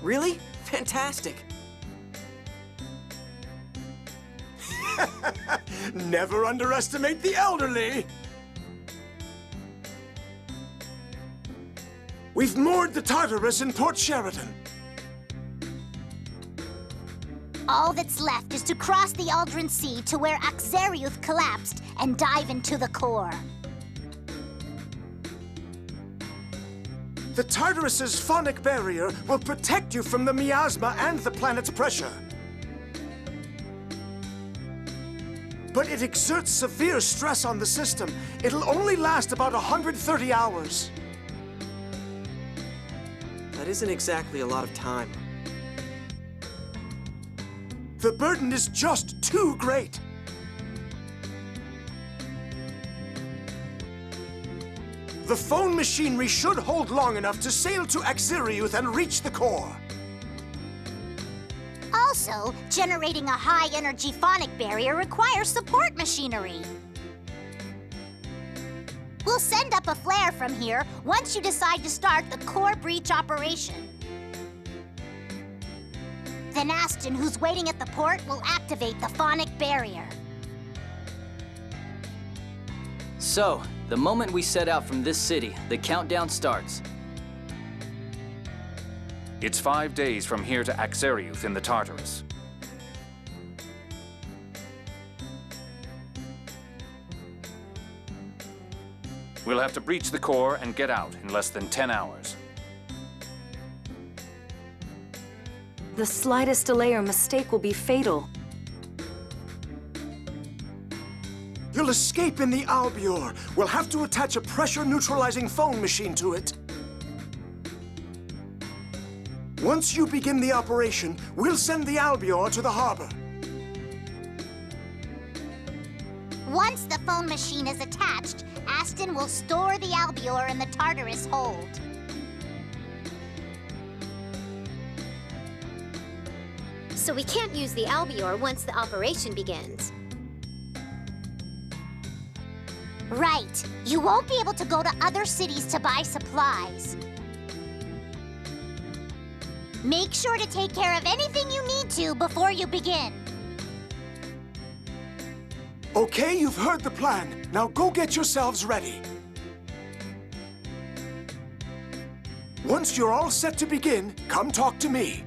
Really? Fantastic. Never underestimate the elderly. We've moored the Tartarus in Port Sheridan. All that's left is to cross the Aldrin Sea to where Axariuth collapsed and dive into the core. The Tartarus's phonic barrier will protect you from the miasma and the planet's pressure. But it exerts severe stress on the system. It'll only last about 130 hours. That isn't exactly a lot of time. The burden is just too great. The phone machinery should hold long enough to sail to Axariuth and reach the core. Also, generating a high-energy phonic barrier requires support machinery. We'll send up a flare from here once you decide to start the core breach operation. Then Aston, who's waiting at the port, will activate the phonic barrier. So, the moment we set out from this city, the countdown starts. It's 5 days from here to Axariuth in the Tartarus. We'll have to breach the core and get out in less than 10 hours. The slightest delay or mistake will be fatal. You'll escape in the Albior. We'll have to attach a pressure-neutralizing phone machine to it. Once you begin the operation, we'll send the Albior to the harbor. Once the phone machine is attached, Aston will store the Albior in the Tartarus hold. So we can't use the Albior once the operation begins. Right. You won't be able to go to other cities to buy supplies. Make sure to take care of anything you need to before you begin. Okay, you've heard the plan. Now go get yourselves ready. Once you're all set to begin, come talk to me.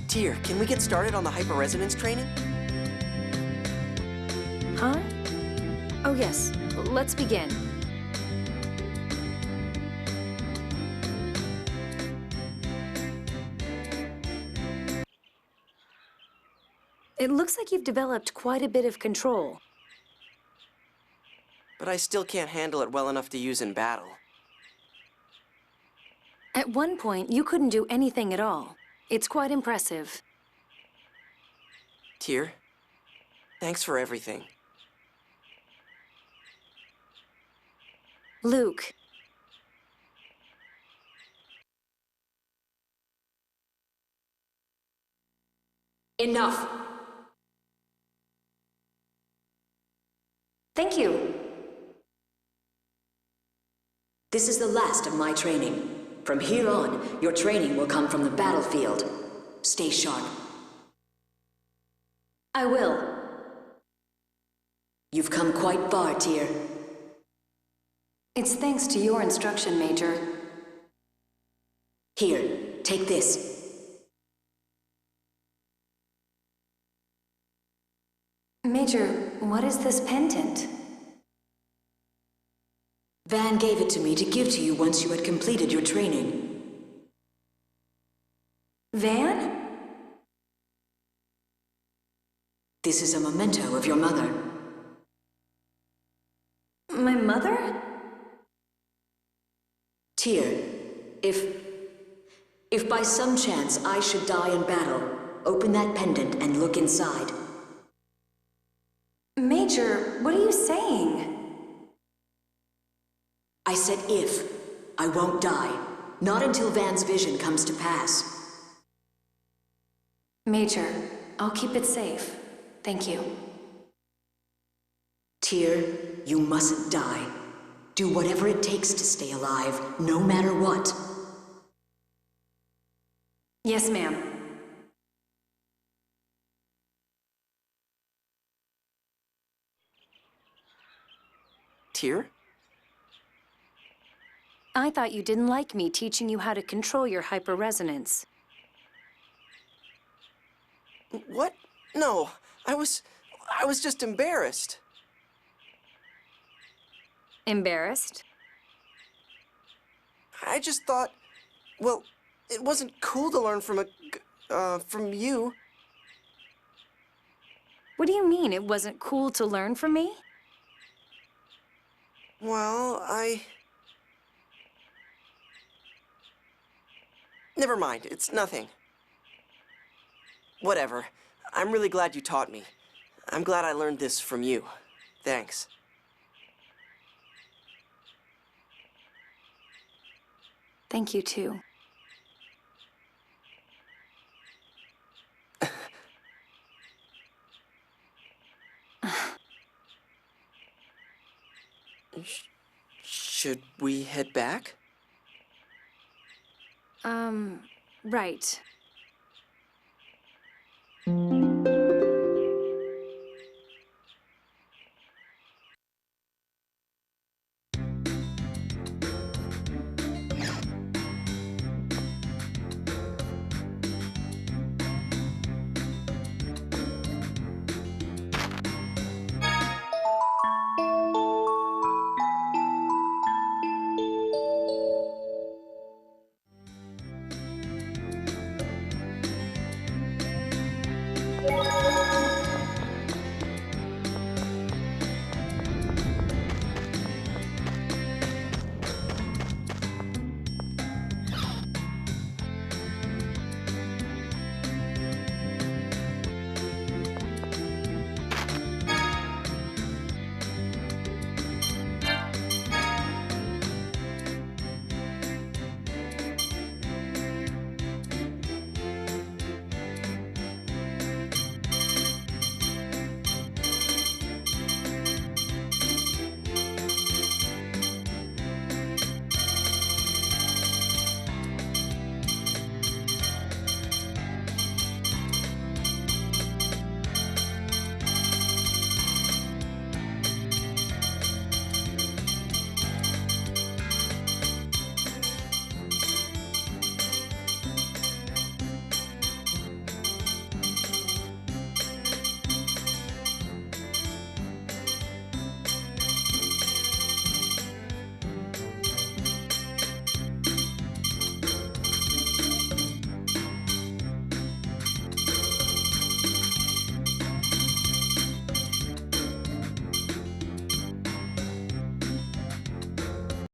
Tyr, can we get started on the hyperresonance training? Huh? Oh, yes. Let's begin. It looks like you've developed quite a bit of control. But I still can't handle it well enough to use in battle. At one point, you couldn't do anything at all. It's quite impressive. Tyr, thanks for everything. Luke. Enough! Thank you. This is the last of my training. From here on, your training will come from the battlefield. Stay sharp. I will. You've come quite far, Tyr. It's thanks to your instruction, Major. Here, take this. Major, what is this pendant? Van gave it to me to give to you once you had completed your training. Van? This is a memento of your mother. My mother? Tyr, if by some chance I should die in battle, open that pendant and look inside. Major, what are you saying? I said if. I won't die. Not until Van's vision comes to pass. Major, I'll keep it safe. Thank you. Tyr, you mustn't die. Do whatever it takes to stay alive, no matter what. Yes, ma'am. Tyr? I thought you didn't like me teaching you how to control your hyperresonance. What? No, I was just embarrassed. Embarrassed? I just thought, well, it wasn't cool to learn from from you. What do you mean it wasn't cool to learn from me? Well, Never mind, it's nothing. Whatever. I'm really glad you taught me. I'm glad I learned this from you. Thanks. Thank you, too. Should we head back? Right.